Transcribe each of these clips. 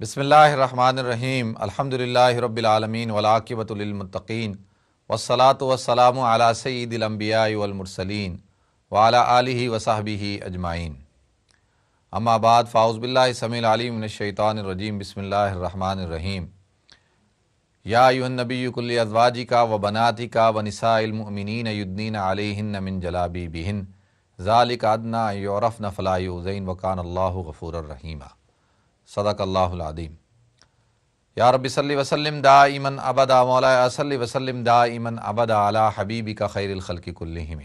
بسم اللہ الرحمن الرحیم الحمدللہ رب العالمین والعاقبۃ للمتقین والصلاۃ والسلام علی سید الانبیاء والمرسلین وعلی آلہ وصحبہ اجمعین اما بعد فاعوذ باللہ السمیع العلیم من الشیطان الرجیم بسم اللہ الرحمن الرحیم یا ایھا النبی قل لازواجک وبناتک ونساء المؤمنین یدنین علیہن من جلابیبہن ذالک ادنی ان یعرفن فلا یؤذین وکان اللہ غفورا رحیما۔ صدق اللہ العظیم۔ یا رب صلی وسلم دائما ابدا مولایا صلی وسلم دائما ابدا علی حبیبک خیر الخلق کلہم۔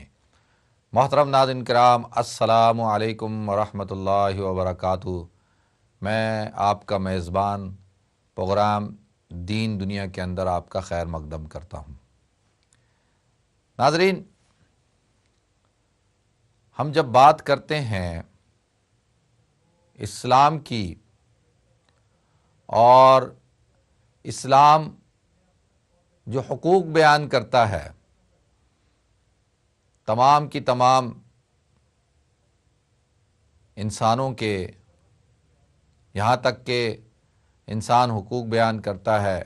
محترم ناظرین کرام، السلام علیکم ورحمۃ اللہ وبرکاتہ۔ میں آپ کا میزبان پروگرام دین دنیا کے اندر آپ کا خیر مقدم کرتا ہوں۔ ناظرین، ہم جب بات کرتے ہیں اسلام کی اور اسلام جو حقوق بیان کرتا ہے تمام کی تمام انسانوں کے، یہاں تک کہ انسان حقوق بیان کرتا ہے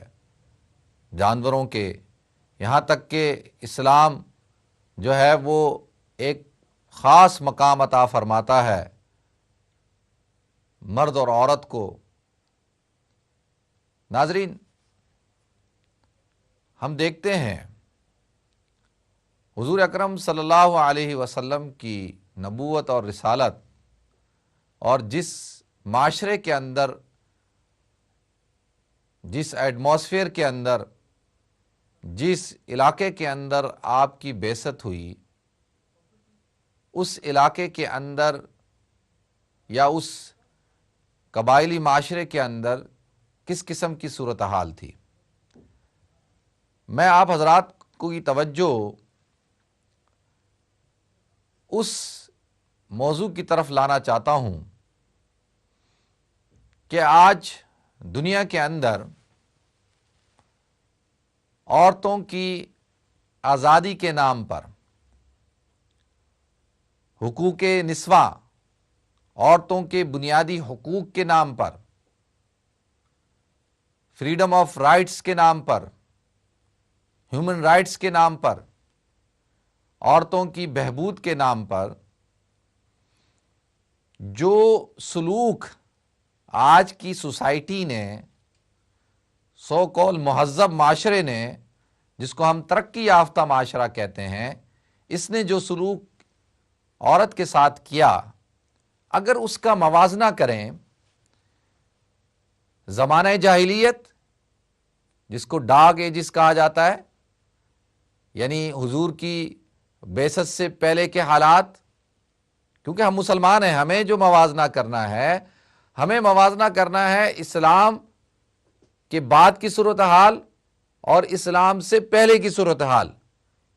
جانوروں کے، یہاں تک کہ اسلام جو ہے وہ ایک خاص مقام عطا فرماتا ہے مرد اور عورت کو۔ ناظرین، ہم دیکھتے ہیں حضور اکرم صلی اللہ علیہ وسلم کی نبوت اور رسالت، اور جس معاشرے کے اندر، جس ایٹماسفیئر کے اندر، جس علاقے کے اندر آپ کی بعثت ہوئی، اس علاقے کے اندر یا اس قبائلی معاشرے کے اندر کس قسم کی صورتحال تھی۔ میں آپ حضرات کی توجہ اس موضوع کی طرف لانا چاہتا ہوں کہ آج دنیا کے اندر عورتوں کی آزادی کے نام پر، حقوق نسواں، عورتوں کے بنیادی حقوق کے نام پر، فریڈم آف رائٹس کے نام پر، ہیومن رائٹس کے نام پر، عورتوں کی بہبود کے نام پر جو سلوک آج کی سوسائٹی نے، سو کال مہذب معاشرے نے، جس کو ہم ترقی یافتہ معاشرہ کہتے ہیں، اس نے جو سلوک عورت کے ساتھ کیا، اگر اس کا موازنہ کریں زمانہ جاہلیت، جس کو ڈارک ایجز کہا جاتا ہے، یعنی حضور کی بعثت سے پہلے کے حالات، کیونکہ ہم مسلمان ہیں، ہمیں جو موازنہ کرنا ہے، ہمیں موازنہ کرنا ہے اسلام کے بعد کی صورتحال اور اسلام سے پہلے کی صورتحال،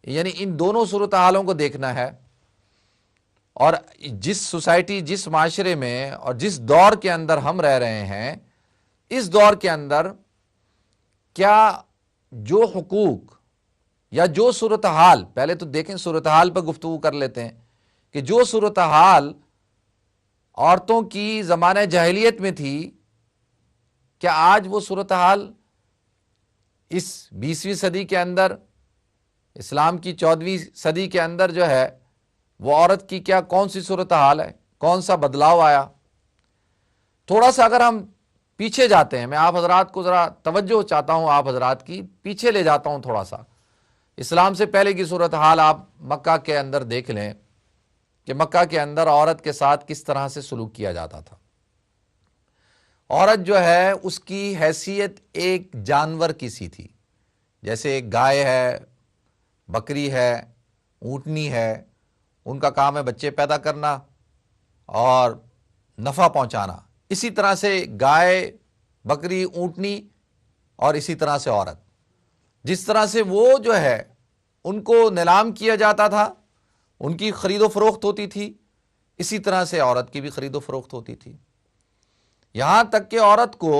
یعنی ان دونوں صورتحالوں کو دیکھنا ہے۔ اور جس سوسائٹی، جس معاشرے میں اور جس دور کے اندر ہم رہ رہے ہیں، اس دور کے اندر کیا جو حقوق یا جو صورتحال، پہلے تو دیکھیں صورتحال پر گفتگو کر لیتے ہیں کہ جو صورتحال عورتوں کی زمانہ جاہلیت میں تھی، کیا آج وہ صورتحال اس 20ویں صدی کے اندر، اسلام کی 14ویں صدی کے اندر جو ہے وہ عورت کی کیا کون سی صورتحال ہے، کون سا بدلاؤ آیا؟ تھوڑا سا اگر ہم پیچھے جاتے ہیں، میں آپ حضرات کو ذرا توجہ چاہتا ہوں، آپ حضرات کی پیچھے لے جاتا ہوں تھوڑا سا۔ اسلام سے پہلے کی صورتحال آپ مکہ کے اندر دیکھ لیں کہ مکہ کے اندر عورت کے ساتھ کس طرح سے سلوک کیا جاتا تھا۔ عورت جو ہے اس کی حیثیت ایک جانور کی سی تھی، جیسے ایک گائے ہے، بکری ہے، اونٹنی ہے، ان کا کام ہے بچے پیدا کرنا اور نفع پہنچانا۔ اسی طرح سے گائے، بکری، اونٹنی اور اسی طرح سے عورت، جس طرح سے وہ جو ہے ان کو نیلام کیا جاتا تھا، ان کی خرید و فروخت ہوتی تھی، اسی طرح سے عورت کی بھی خرید و فروخت ہوتی تھی۔ یہاں تک کہ عورت کو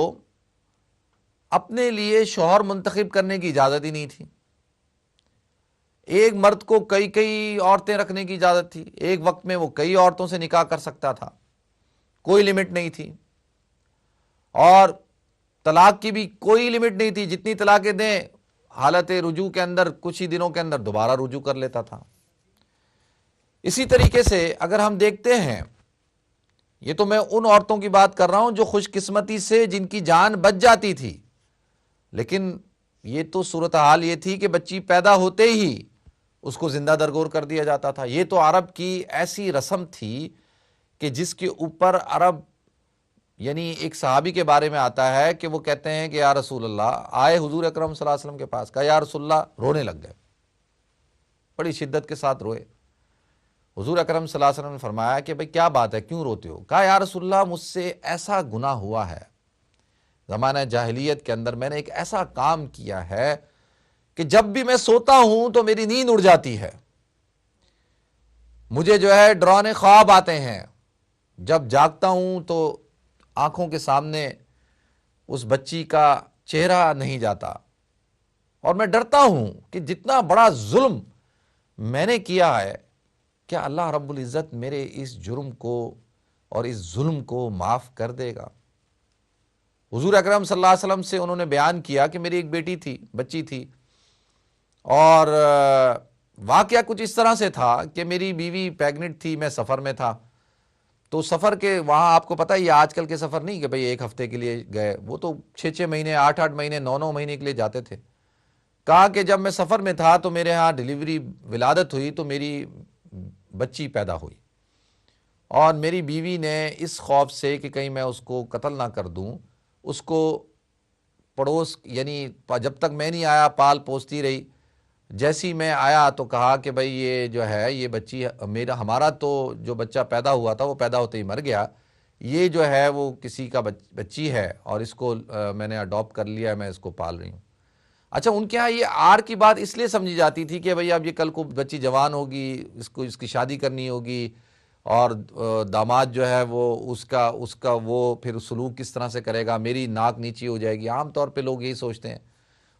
اپنے لیے شوہر منتخب کرنے کی اجازت ہی نہیں تھی۔ ایک مرد کو کئی عورتیں رکھنے کی اجازت تھی، ایک وقت میں وہ کئی عورتوں سے نکاح کر سکتا تھا، کوئی لمٹ نہیں تھی۔ اور طلاق کی بھی کوئی لمٹ نہیں تھی، جتنی طلاقیں دیں حالت رجوع کے اندر کچھ ہی دنوں کے اندر دوبارہ رجوع کر لیتا تھا۔ اسی طریقے سے اگر ہم دیکھتے ہیں، یہ تو میں ان عورتوں کی بات کر رہا ہوں جو خوش قسمتی سے جن کی جان بچ جاتی تھی، لیکن یہ تو صورتحال یہ تھی کہ بچی پیدا ہوتے ہی اس کو زندہ درگور کر دیا جاتا تھا۔ یہ تو عرب کی ایسی رسم تھی کہ جس کے اوپر عرب، یعنی ایک صحابی کے بارے میں آتا ہے کہ وہ کہتے ہیں کہ یا رسول اللہ، آئے حضور اکرم صلی اللہ علیہ وسلم کے پاس، کہا یا رسول اللہ، رونے لگ گئے، بڑی شدت کے ساتھ روئے۔ حضور اکرم صلی اللہ علیہ وسلم نے فرمایا کہ بھئی کیا بات ہے، کیوں روتے ہو؟ کہا یا رسول اللہ، مجھ سے ایسا گناہ ہوا ہے زمانہ جاہلیت کے اندر، میں نے ایک ایسا کام کیا ہے کہ جب بھی میں سوتا ہوں تو میری نیند اڑ جاتی ہے، مجھے جو ہے ڈرانے خواب آتے ہیں، جب جاگتا ہوں تو آنکھوں کے سامنے اس بچی کا چہرہ نہیں جاتا، اور میں ڈرتا ہوں کہ جتنا بڑا ظلم میں نے کیا ہے، کیا اللہ رب العزت میرے اس جرم کو اور اس ظلم کو معاف کر دے گا؟ حضور اکرم صلی اللہ علیہ وسلم سے انہوں نے بیان کیا کہ میری ایک بیٹی تھی، بچی تھی، اور واقعہ کچھ اس طرح سے تھا کہ میری بیوی پیگنٹ تھی، میں سفر میں تھا، تو سفر کے وہاں آپ کو پتہ ہے یہ آج کل کے سفر نہیں کہ بھئی ایک ہفتے کے لیے گئے، وہ تو 6 مہینے 8 مہینے 9 مہینے کے لیے جاتے تھے۔ کہا کہ جب میں سفر میں تھا تو میرے ہاں ڈیلیوری ولادت ہوئی تو میری بچی پیدا ہوئی، اور میری بیوی نے اس خوف سے کہ کہیں میں اس کو قتل نہ کر دوں، اس کو پڑوس، یعنی جب تک میں نہیں آیا پال پوستی رہی، جیسی میں آیا تو کہا کہ بھئی یہ جو ہے یہ بچی ہمارا تو جو بچہ پیدا ہوا تھا وہ پیدا ہوتے ہی مر گیا، یہ جو ہے وہ کسی کا بچی ہے اور اس کو میں نے اڈاپٹ کر لیا ہے، میں اس کو پال رہی ہوں۔ اچھا، ان کے ہاں یہ آر کی بات اس لیے سمجھی جاتی تھی کہ بھئی اب یہ کل کو بچی جوان ہوگی، اس کی شادی کرنی ہوگی، اور داماد جو ہے وہ اس کا وہ پھر سلوک کس طرح سے کرے گا، میری ناک نیچی ہو جائے گی، عام طور پہ لوگ یہی سوچتے ہیں،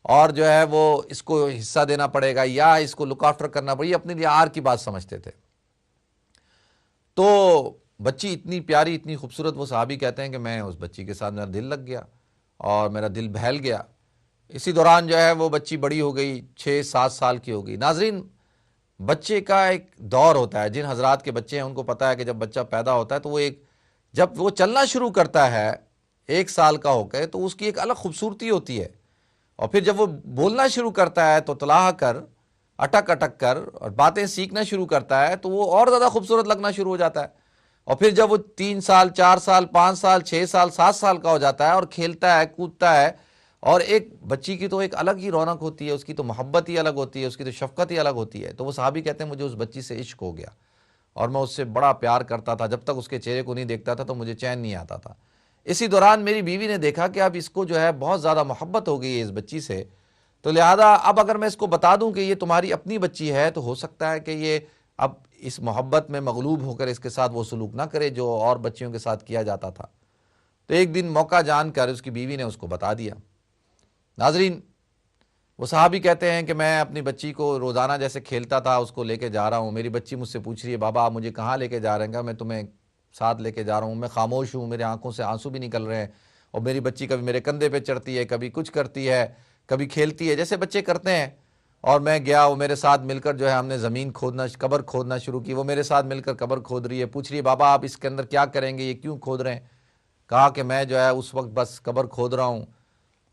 اور جو ہے وہ اس کو حصہ دینا پڑے گا یا اس کو لک آفٹر کرنا پڑے گا، یہ اپنے لیے آر کی بات سمجھتے تھے۔ تو بچی اتنی پیاری، اتنی خوبصورت، وہ صحابی کہتے ہیں کہ میں اس بچی کے ساتھ میرا دل لگ گیا اور میرا دل بہل گیا۔ اسی دوران جو ہے وہ بچی بڑی ہو گئی، 6-7 سال کی ہو گئی۔ ناظرین، بچے کا ایک دور ہوتا ہے، جن حضرات کے بچے ہیں ان کو پتہ ہے کہ جب بچہ پیدا ہوتا ہے تو جب وہ چلنا شروع کرتا ہے 1 سال کا ہو کے تو اس کی ایک الگ خوبصورتی ہوتی ہے، اور پھر جب وہ بولنا شروع کرتا ہے تو تلاح کر اٹک اٹک کر اور باتیں سیکھنا شروع کرتا ہے تو وہ اور زیادہ خوبصورت لگنا شروع ہو جاتا ہے، اور پھر جب وہ 3 سال 4 سال 5 سال 6 سال 7 سال کا ہو جاتا ہے اور کھیلتا ہے کودتا ہے، اور ایک بچی کی تو ایک الگ ہی رونق ہوتی ہے، اس کی تو محبت ہی الگ ہوتی ہے، اس کی تو شفقت ہی الگ ہوتی ہے۔ تو وہ صحابی کہتے ہیں مجھے اس بچی سے عشق ہو گیا اور میں اس سے بڑا پیار کرتا تھا، جب تک اس کے چہرے کو نہیں دیکھتا تھا تو مجھے چین نہیں آتا تھا۔ اسی دوران میری بیوی نے دیکھا کہ اب اس کو جو ہے بہت زیادہ محبت ہو گئی ہے اس بچی سے، تو لہذا اب اگر میں اس کو بتا دوں کہ یہ تمہاری اپنی بچی ہے تو ہو سکتا ہے کہ یہ اب اس محبت میں مغلوب ہو کر اس کے ساتھ وہ سلوک نہ کرے جو اور بچیوں کے ساتھ کیا جاتا تھا۔ تو ایک دن موقع جان کر اس کی بیوی نے اس کو بتا دیا۔ ناظرین، وہ صحابی کہتے ہیں کہ میں اپنی بچی کو روزانہ جیسے کھیلتا تھا اس کو لے کے جا رہا ہوں، میری بچی مجھ سے پوچھ رہی ہے بابا آپ مجھے کہاں لے کے جا رہے ہیں؟ میں تمہیں ساتھ لے کے جا رہا ہوں، میں خاموش ہوں، میرے آنکھوں سے آنسو بھی نکل رہے ہیں، اور میری بچی کبھی میرے کندھے پہ چڑھتی ہے، کبھی کچھ کرتی ہے، کبھی کھیلتی ہے جیسے بچے کرتے ہیں، اور میں گیا، وہ میرے ساتھ مل کر جو ہے ہم نے زمین قبر کھودنا شروع کی، وہ میرے ساتھ مل کر قبر کھود رہی ہے، پوچھ رہی ہے بابا آپ اس کے اندر کیا کریں گے، یہ کیوں کھود رہے ہیں؟ کہا کہ میں جو ہے اس وقت بس قبر کھود رہا ہوں،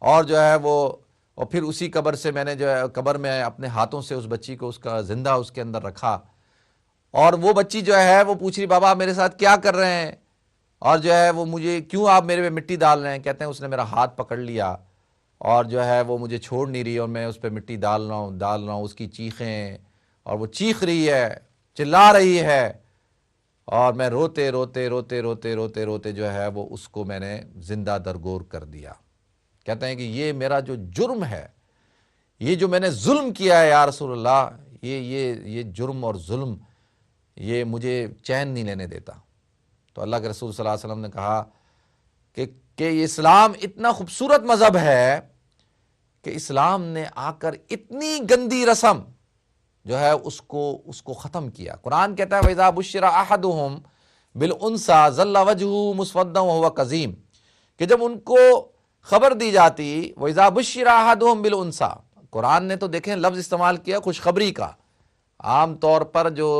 اور جو ہے اور پھر اسی قبر سے میں نے جو ہے قبر میں اپنے ہاتھوں سے اس بچی کو اس کا زندہ اس کے اندر رکھا، اور وہ بچی جو ہے وہ پوچھ رہی بابا آپ میرے ساتھ کیا کر رہے ہیں، اور جو ہے وہ مجھے کیوں آپ میرے پہ مٹی ڈال رہے ہیں؟ کہتے ہیں اس نے میرا ہاتھ پکڑ لیا اور جو ہے وہ مجھے چھوڑ نہیں رہی، اور میں اس پہ مٹی ڈال رہا ہوں، اس کی چیخیں، اور وہ چیخ رہی ہے، چلا رہی ہے، اور میں روتے روتے روتے روتے روتے روتے جو ہے وہ اس کو میں نے زندہ درگور کر دیا۔ کہتے ہیں کہ یہ میرا جو جرم ہے، یہ جو میں نے ظلم کیا ہے یا رسول اللہ، یہ جرم اور ظلم یہ مجھے چین نہیں لینے دیتا۔ تو اللہ کے رسول صلی اللہ علیہ وسلم نے کہا کہ اسلام اتنا خوبصورت مذہب ہے کہ اسلام نے آ کر اتنی گندی رسم جو ہے اس کو ختم کیا۔ قرآن کہتا ہے وَإِذَا بُشِّرَ أَحَدُهُمْ بِالْأُنْثَىٰ ظَلَّ وَجْهُهُ مُسْوَدًّا وَهُوَ كَظِيمٌ، کہ جب ان کو خبر دی جاتی، وَإِذَا بُشِّرَ أَحَدُهُم بِالْأُنثىٰ، قرآن نے تو دیکھیں لفظ استعمال کیا خوشخبری کا۔ عام طور پر جو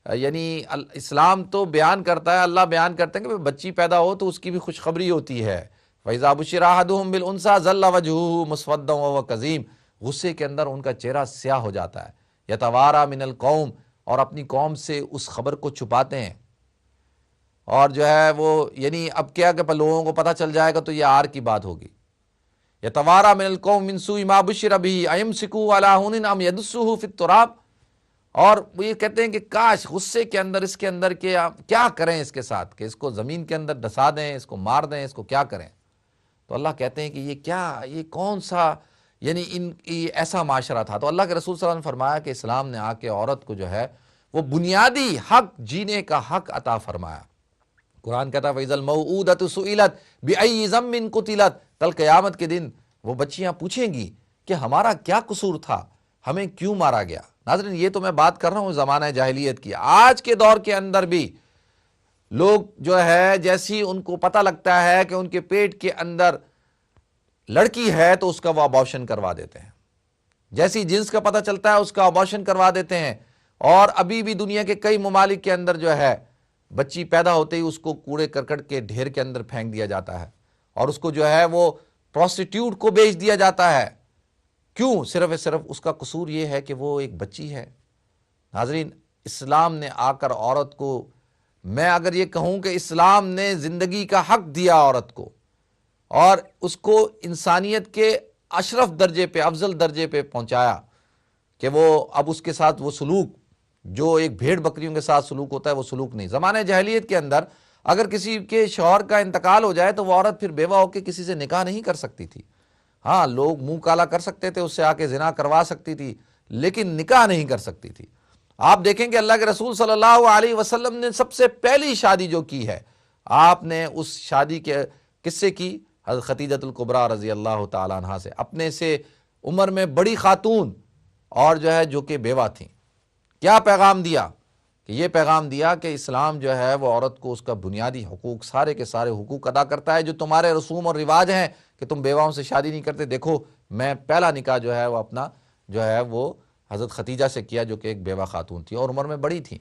یعنی اسلام تو بیان کرتا ہے، اللہ بیان کرتے ہیں کہ بچی پیدا ہو تو اس کی بھی خوشخبری ہوتی ہے۔ وَإِذَا بُشِّرَ أَحَدُهُم بِالْأُنثىٰ ظَلَّ وَجْهُهُ مُسْوَدًّا وَهُوَ كَظِيمٌ، غصے کے اندر ان کا چہرہ سیاہ ہو جاتا ہے۔ يَتَوَارَىٰ مِنَ الْقَوْمِ، اور اپنی قوم سے اس خبر کو چھپاتے ہیں، اور جو ہے وہ یعنی اب کیا کہ لوگوں کو پتہ چل جائے گا تو یہ آر کی بات ہوگی۔ يَتَوَارَىٰ مِنَ الْقَوْمِ مِنْ سُوءِ مَا بُشِّرَ بِهِ أَيُمْسِكُهُ عَلَىٰ هُونٍ أَمْ يَدُسُّهُ فِي التُّرَابِ، اور وہ یہ کہتے ہیں کہ کاش غصے کے اندر اس کے اندر کہ کیا کریں اس کے ساتھ، کہ اس کو زمین کے اندر دسا دیں، اس کو مار دیں، اس کو کیا کریں۔ تو اللہ کہتے ہیں کہ یہ کیا، یہ کون سا یعنی ایسا معاشرہ تھا۔ تو اللہ کے رسول صلی اللہ علیہ وسلم نے فرمایا کہ اسلام نے آ کے عورت کو جو ہے وہ بنیادی حق، جینے کا حق عطا فرمایا۔ قرآن کہتا ہے وَإِذَا الْمَوْءُودَةُ سُئِلَتْ بِأَيِّ ذَنبٍ قُتِلَتْ، کل قیامت کے دن وہ بچیاں پوچھیں گی کہ ہمارا کیا قصور تھا، ہمیں کیوں مارا گیا۔ ناظرین یہ تو میں بات کر رہا ہوں زمانہ جاہلیت کی، آج کے دور کے اندر بھی لوگ جو ہے جیسی ان کو پتہ لگتا ہے کہ ان کے پیٹ کے اندر لڑکی ہے تو اس کا وہ ابارشن کروا دیتے ہیں، جیسی جنس کا پتہ چلتا ہے اس کا ابارشن کروا دیتے ہیں۔ اور ابھی بھی دنیا کے کئی ممالک کے اندر جو ہے بچی پیدا ہوتے ہی اس کو کوڑے کرکٹ کے ڈھیر کے اندر پھینک دیا جاتا ہے، اور اس کو جو ہے وہ پروسٹیٹیوٹ کو بیچ دیا جاتا ہے۔ کیوں؟ صرف اس کا قصور یہ ہے کہ وہ ایک بچی ہے۔ ناظرین اسلام نے آ کر عورت کو، میں اگر یہ کہوں کہ اسلام نے زندگی کا حق دیا عورت کو، اور اس کو انسانیت کے اشرف درجے پہ، افضل درجے پہ پہنچایا، کہ وہ اب اس کے ساتھ وہ سلوک جو ایک بھیڑ بکریوں کے ساتھ سلوک ہوتا ہے وہ سلوک نہیں۔ زمانہ جاہلیت کے اندر اگر کسی کے شوہر کا انتقال ہو جائے تو وہ عورت پھر بیوہ ہو کے کسی سے نکاح نہیں کر سکتی تھی۔ ہاں لوگ منہ کالا کر سکتے تھے، اس سے آ کے زنا کروا سکتی تھی، لیکن نکاح نہیں کر سکتی تھی۔ آپ دیکھیں کہ اللہ کے رسول صلی اللہ علیہ وسلم نے سب سے پہلی شادی جو کی ہے، آپ نے اس شادی کے کس سے کی؟ حضرت خدیجہ الکبریٰ رضی اللہ تعالیٰ عنہا سے، اپنے سے عمر میں بڑی خاتون، اور جو ہے جو کہ بیوہ تھیں۔ کیا پیغام دیا؟ کہ یہ پیغام دیا کہ اسلام جو ہے وہ عورت کو اس کا بنیادی حقوق، سارے کے سارے حقوق ادا کرتا ہے۔ جو تمہارے رسوم اور رواج ہیں کہ تم بیواؤں سے شادی نہیں کرتے، دیکھو میں پہلا نکاح جو ہے وہ اپنا جو ہے وہ حضرت خدیجہ سے کیا، جو کہ ایک بیوہ خاتون تھی اور عمر میں بڑی تھی۔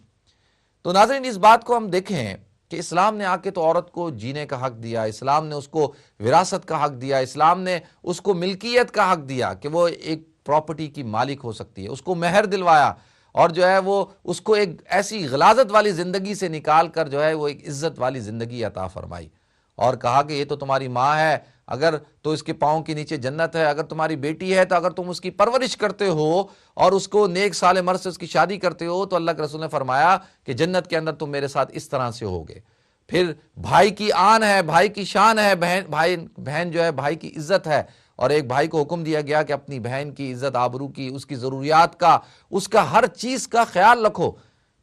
تو ناظرین اس بات کو ہم دیکھیں کہ اسلام نے آ کے تو عورت کو جینے کا حق دیا، اسلام نے اس کو وراثت کا حق دیا، اسلام نے اس کو ملکیت کا حق دیا کہ وہ ایک پراپرٹی کی مالک ہو سکتی ہے، اس کو مہر دلوایا، اور جو ہے وہ اس کو ایک ایسی غلاظت والی زندگی سے نکال کر جو ہے وہ ایک عزت والی زندگی عطا فرمائی، اور کہا کہ یہ تو تمہاری ماں ہے، اگر تو اس کے پاؤں کے نیچے جنت ہے، اگر تمہاری بیٹی ہے تو اگر تم اس کی پرورش کرتے ہو اور اس کو نیک صالح مرد سے اس کی شادی کرتے ہو تو اللہ کے رسول نے فرمایا کہ جنت کے اندر تم میرے ساتھ اس طرح سے ہوگے۔ پھر بھائی کی آن ہے، بھائی کی شان ہے، بہن جو ہے بھائی کی عزت ہے، اور ایک بھائی کو حکم دیا گیا کہ اپنی بہن کی عزت آبرو کی، اس کی ضروریات کا، اس کا ہر چیز کا خیال رکھو۔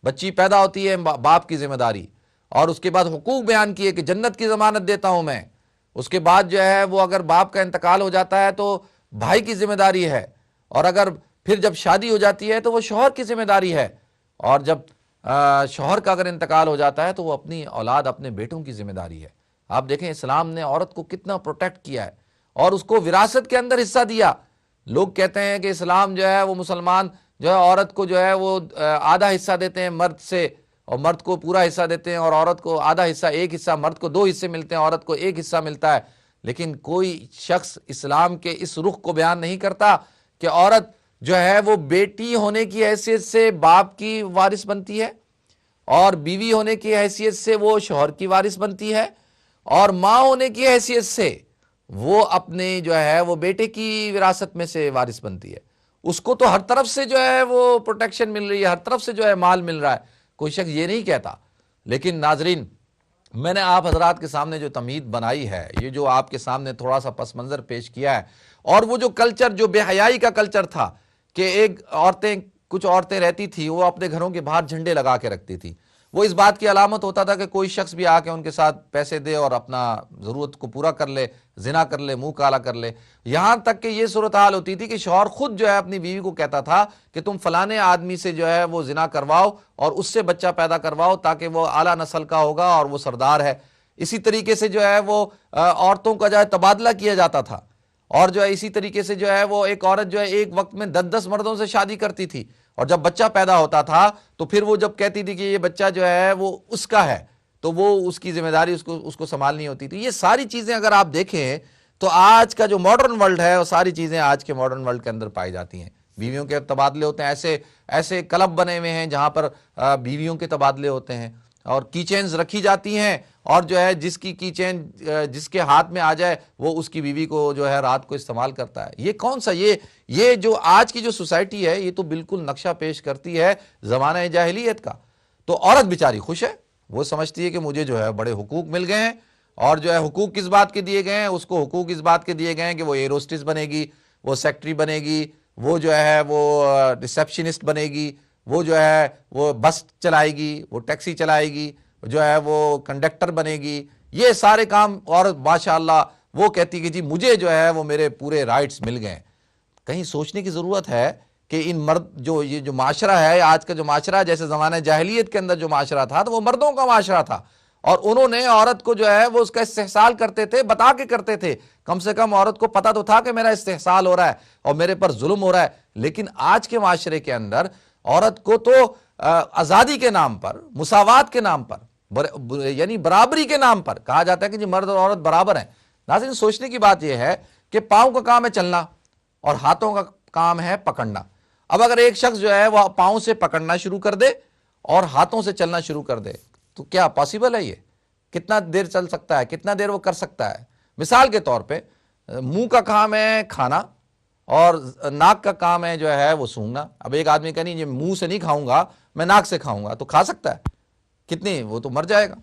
بچی پیدا ہوتی ہے باپ کی ذمہ داری، اور اس کے بعد حقوق بیان کیے کہ جنت کی ضمانت دیتا ہوں میں۔ اس کے بعد جو ہے وہ اگر باپ کا انتقال ہو جاتا ہے تو بھائی کی ذمہ داری ہے، اور اگر پھر جب شادی ہو جاتی ہے تو وہ شوہر کی ذمہ داری ہے، اور جب شوہر کا اگر انتقال ہو جاتا ہے تو وہ اپنی اولاد، اپنے بیٹوں کی ذمہ داری ہے۔ آپ دیکھیں اسلام نے عورت کو کتنا پروٹیکٹ کیا ہے اور اس کو وراثت کے اندر حصہ دیا۔ لوگ کہتے ہیں کہ اسلام جو ہے وہ مسلمان جو ہے عورت کو جو ہے وہ آدھا حصہ دیتے ہیں مرد سے، اور مرد کو پورا حصہ دیتے ہیں، اور عورت کو آدھا حصہ، ایک حصہ، مرد کو 2 حصے ملتے ہیں، عورت کو 1 حصہ ملتا ہے۔ لیکن کوئی شخص اسلام کے اس رخ کو بیان نہیں کرتا کہ عورت جو ہے وہ بیٹی ہونے کی حیثیت سے باپ کی وارث بنتی ہے، اور بیوی ہونے کی حیثیت سے وہ شوہر کی وارث بنتی ہے، اور ماں ہونے کی حیثیت سے وہ اپنے جو ہے وہ بیٹے کی وراثت میں سے وارث بنتی ہے۔ اس کو تو ہر طرف سے جو ہے وہ پروٹیکشن مل رہی ہے، ہر طرف سے جو ہے مال مل رہا ہے، کوئی شخص یہ نہیں کہتا۔ لیکن ناظرین میں نے آپ حضرات کے سامنے جو تمہید بنائی ہے، یہ جو آپ کے سامنے تھوڑا سا پس منظر پیش کیا ہے، اور وہ جو کلچر، جو بے حیائی کا کلچر تھا کہ کچھ عورتیں رہتی تھی وہ اپنے گھروں کے باہر جھنڈے لگا کے رکھتی تھی، وہ اس بات کی علامت ہوتا تھا کہ کوئی شخص بھی آ کے ان کے ساتھ پیسے دے اور اپنا ضرورت کو پورا کر لے، زنا کر لے، منہ کالا کر لے۔ یہاں تک کہ یہ صورتحال ہوتی تھی کہ شوہر خود جو ہے اپنی بیوی کو کہتا تھا کہ تم فلانے آدمی سے جو ہے وہ زنا کرواؤ اور اس سے بچہ پیدا کرواؤ تاکہ وہ اعلیٰ نسل کا ہوگا اور وہ سردار ہے۔ اسی طریقے سے جو ہے وہ عورتوں کا جو ہے تبادلہ کیا جاتا تھا، اور جو ہے اسی طریقے سے جو ہے وہ ایک عورت جو ہے ایک وقت میں 10 مردوں سے شادی کرتی تھی، اور جب بچہ پیدا ہوتا تھا تو پھر وہ جب کہتی تھی کہ یہ بچہ جو ہے وہ اس کا ہے تو وہ اس کی ذمہ داری اس کو سنبھالنی ہوتی تھی۔ یہ ساری چیزیں اگر آپ دیکھیں تو آج کا جو ماڈرن ورلڈ ہے وہ ساری چیزیں آج کے ماڈرن ورلڈ کے اندر پائی جاتی ہیں۔ بیویوں کے تبادلے ہوتے ہیں، ایسے کلب بنے ہوئے ہیں جہاں پر بیویوں کے تبادلے ہوتے ہیں، اور کی چینز رکھی جاتی ہیں، اور جو ہے جس کی کی چین جس کے ہاتھ میں آ جائے وہ اس کی بیوی کو جو ہے رات کو استعمال کرتا ہے۔ یہ کون سا یہ جو آج کی جو سوسائٹی ہے یہ تو بالکل نقشہ پیش کرتی ہے زمانہ جاہلیت کا۔ تو عورت بیچاری خوش ہے، وہ سمجھتی ہے کہ مجھے جو ہے بڑے حقوق مل گئے ہیں، اور جو ہے حقوق کس بات کے دیے گئے ہیں، اس کو حقوق اس بات کے دیے گئے ہیں کہ وہ ایئر ہوسٹس بنے گی، وہ سیکٹری بنے گی، وہ جو ہے وہ ریسیپشنسٹ بنے گی، وہ جو ہے وہ بس چلائے گی، وہ ٹیکسی چلائے گی، جو ہے وہ کنڈکٹر بنے گی۔ یہ سارے کام عورت ماشاءاللہ وہ کہتی کہ جی مجھے جو ہے وہ میرے پورے رائٹس مل گئے۔ کہیں سوچنے کی ضرورت ہے کہ ان مرد یہ جو معاشرہ ہے آج کا جو معاشرہ، جیسے زمانہ جاہلیت کے اندر جو معاشرہ تھا تو وہ مردوں کا معاشرہ تھا، اور انہوں نے عورت کو جو ہے وہ اس کا استحصال کرتے تھے، بتا کے کرتے تھے، کم سے کم عورت کو پتہ تو تھا کہ میرا استحصال ہو رہا ہے اور میرے پر ظلم ہو رہا ہے۔ لیکن آج کے معاشرے کے اندر عورت کو تو آزادی کے نام پر، مساوات کے نام پر، یعنی برابری کے نام پر کہا جاتا ہے کہ جی مرد اور عورت برابر ہیں۔ ناظرین سوچنے کی بات یہ ہے کہ پاؤں کا کام ہے چلنا اور ہاتھوں کا کام ہے پکڑنا۔ اب اگر ایک شخص جو ہے وہ پاؤں سے پکڑنا شروع کر دے اور ہاتھوں سے چلنا شروع کر دے تو کیا پاسبل ہے؟ یہ کتنا دیر چل سکتا ہے، کتنا دیر وہ کر سکتا ہے؟ مثال کے طور پہ منہ کا کام ہے کھانا اور ناک کا کام ہے جو ہے وہ سونگھنا۔ اب ایک آدمی کہ نہیں یہ منہ سے نہیں کھاؤں گا میں ناک سے کھاؤں گا، تو کھا سکتا ہے کتنی؟ وہ تو مر جائے گا۔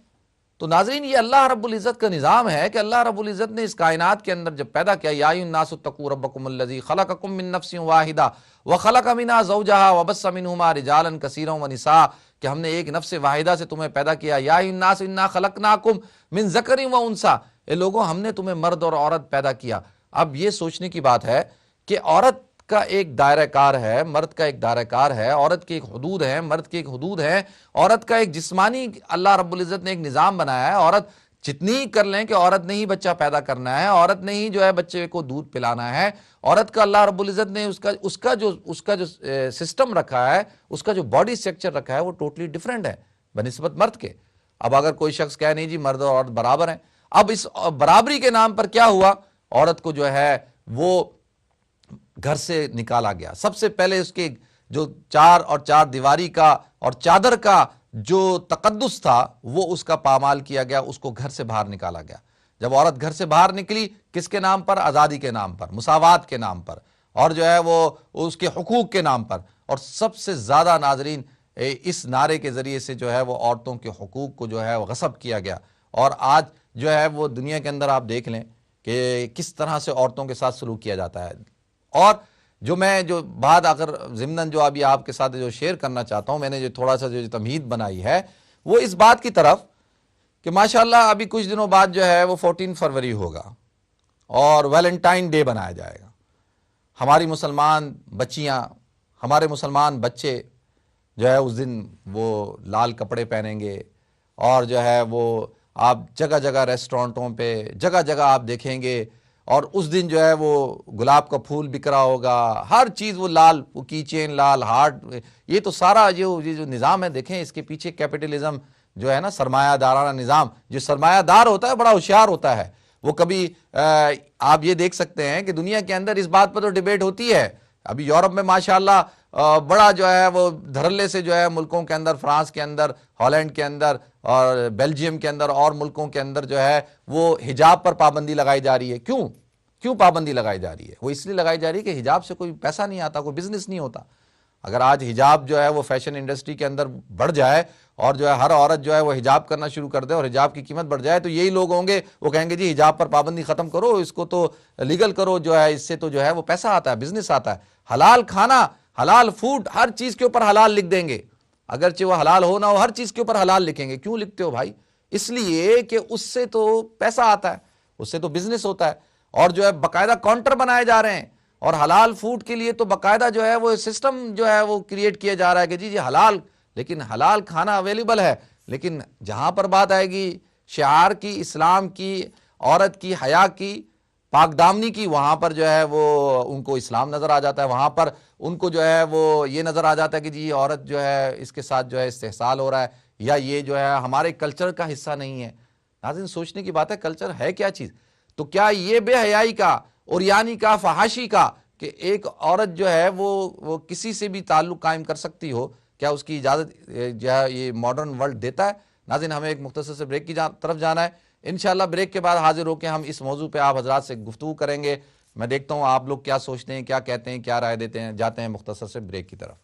تو ناظرین یہ اللہ رب العزت کا نظام ہے کہ اللہ رب العزت نے اس کائنات کے اندر جب پیدا کیا، یا ایھا الناس اتقوا ربکم الذی خلقکم من نفس واحدہ وخلق منھا زوجھا وبث منھما رجالا کثیرا ونساء، کہ ہم نے ایک نفس واحدہ سے تمہیں پیدا کیا۔ یا ایھا الناس انا خلقناکم من ذکر وانثی، اے لوگوں ہم نے تمہیں مرد اور عورت پیدا کیا۔ اب یہ سوچنے کی بات ہے کہ عورت کا ایک دائرہ کار ہے، مرد کا ایک دائرہ کار ہے، عورت کی ایک حدود ہے، مرد کی ایک حدود ہے، عورت کا ایک جسمانی اللہ رب العزت نے ایک نظام بنایا ہے۔ عورت جتنی کر لیں کہ عورت نے ہی بچہ پیدا کرنا ہے، عورت نے ہی جو ہے بچے کو دودھ پلانا ہے، عورت کا اللہ رب العزت نے اس کا جو سسٹم رکھا ہے، اس کا جو باڈی اسٹرکچر رکھا ہے وہ ٹوٹلی ڈیفرنٹ ہے بنسبت مرد کے۔ اب اگر کوئی شخص کہے نہیں جی مرد اور عورت برابر ہیں، اب اس برابری کے نام پر کیا ہوا؟ عورت کو جو ہے وہ گھر سے نکالا گیا۔ سب سے پہلے اس کے جو چار دیواری کا اور چادر کا جو تقدس تھا وہ اس کا پامال کیا گیا، اس کو گھر سے باہر نکالا گیا۔ جب عورت گھر سے باہر نکلی کس کے نام پر؟ آزادی کے نام پر، مساوات کے نام پر، اور جو ہے وہ اس کے حقوق کے نام پر۔ اور سب سے زیادہ ناظرین اس نعرے کے ذریعے سے جو ہے وہ عورتوں کے حقوق کو جو ہے وہ غصب کیا گیا۔ اور آج جو ہے وہ دنیا کے اندر آپ دیکھ لیں کہ کس طرح سے عورتوں کے ساتھ سلوک کیا جاتا ہے۔ اور جو بات اگر ضمناً جو ابھی آپ کے ساتھ جو شیئر کرنا چاہتا ہوں، میں نے جو تھوڑا سا جو تمہید بنائی ہے وہ اس بات کی طرف کہ ماشاءاللہ ابھی کچھ دنوں بعد جو ہے وہ 14 فروری ہوگا اور ویلنٹائن ڈے بنایا جائے گا۔ ہماری مسلمان بچیاں، ہمارے مسلمان بچے جو ہے اس دن وہ لال کپڑے پہنیں گے، اور جو ہے وہ آپ جگہ جگہ ریسٹورنٹوں پہ جگہ جگہ آپ دیکھیں گے، اور اس دن جو ہے وہ گلاب کا پھول بک رہا ہوگا، ہر چیز وہ لال، وہ کی چین لال، ہارٹ، یہ تو سارا یہ جو نظام ہے دیکھیں اس کے پیچھے کیپٹلزم جو ہے نا، سرمایہ دارانہ نظام۔ جو سرمایہ دار ہوتا ہے بڑا ہوشیار ہوتا ہے، وہ کبھی آپ یہ دیکھ سکتے ہیں کہ دنیا کے اندر اس بات پر تو ڈیبیٹ ہوتی ہے۔ ابھی یورپ میں ماشاءاللہ بڑا جو ہے وہ دھڑلے سے جو ہے ملکوں کے اندر، فرانس کے اندر، ہالینڈ کے اندر اور بیلجیم کے اندر اور ملکوں کے اندر جو ہے وہ حجاب پر پابندی لگائی جا رہی ہے۔ کیوں پابندی لگائی جا رہی ہے؟ وہ اس لیے لگائی جا رہی ہے کہ حجاب سے کوئی پیسہ نہیں آتا، کوئی بزنس نہیں ہوتا۔ اگر آج حجاب جو ہے وہ فیشن انڈسٹری کے اندر بڑھ جائے اور جو ہے ہر عورت جو ہے وہ حجاب کرنا شروع کر دے اور حجاب کی قیمت بڑھ جائے، تو یہی لوگ ہوں گے وہ کہیں گے جی حجاب پر پابندی ختم کرو، اس کو تو لیگل کرو، جو ہے اس سے تو جو ہے وہ پیسہ آتا ہے، بزنس آتا ہے۔ حلال کھانا، حلال فوڈ، ہر چیز کے اوپر حلال لکھ دیں گے، اگرچہ وہ حلال ہو نہ ہو، ہر چیز کے اوپر حلال لکھیں گے۔ کیوں لکھتے ہو بھائی؟ اس لیے کہ اس سے تو پیسہ آتا ہے، اس سے تو بزنس ہوتا ہے، اور جو ہے باقاعدہ کاؤنٹر بنائے جا رہے ہیں، اور حلال فوڈ کے لیے تو باقاعدہ جو ہے وہ سسٹم جو ہے وہ کریٹ کیا جا رہا ہے کہ جی حلال، لیکن حلال کھانا اویلیبل ہے، لیکن جہاں پر بات آئے گی شعار کی، اسلام کی، عورت کی، حیا کی، پاک دامنی کی، وہاں پر جو ہے وہ ان کو اسلام نظر آ جاتا ہے، وہاں پر ان کو جو ہے وہ یہ نظر آ جاتا ہے کہ جی عورت جو ہے اس کے ساتھ جو ہے استحصال ہو رہا ہے، یا یہ جو ہے ہمارے کلچر کا حصہ نہیں ہے۔ ناظرین سوچنے کی بات ہے، کلچر ہے کیا چیز؟ تو کیا یہ بے حیائی کا، اوریانی کا، فحاشی کا کہ ایک عورت جو ہے وہ کسی سے بھی تعلق قائم کر سکتی ہو، کیا اس کی اجازت جو ہے یہ ماڈرن ورلڈ دیتا ہے؟ ناظرین ہمیں ایک مختصر سے بریک کی طرف جانا ہے، انشاءاللہ بریک کے بعد حاضر ہو کے ہم اس موضوع پہ آپ حضرات سے گفتگو کریں گے۔ میں دیکھتا ہوں آپ لوگ کیا سوچتے ہیں، کیا کہتے ہیں، کیا رائے دیتے ہیں۔ جاتے ہیں مختصر سے بریک کی طرف۔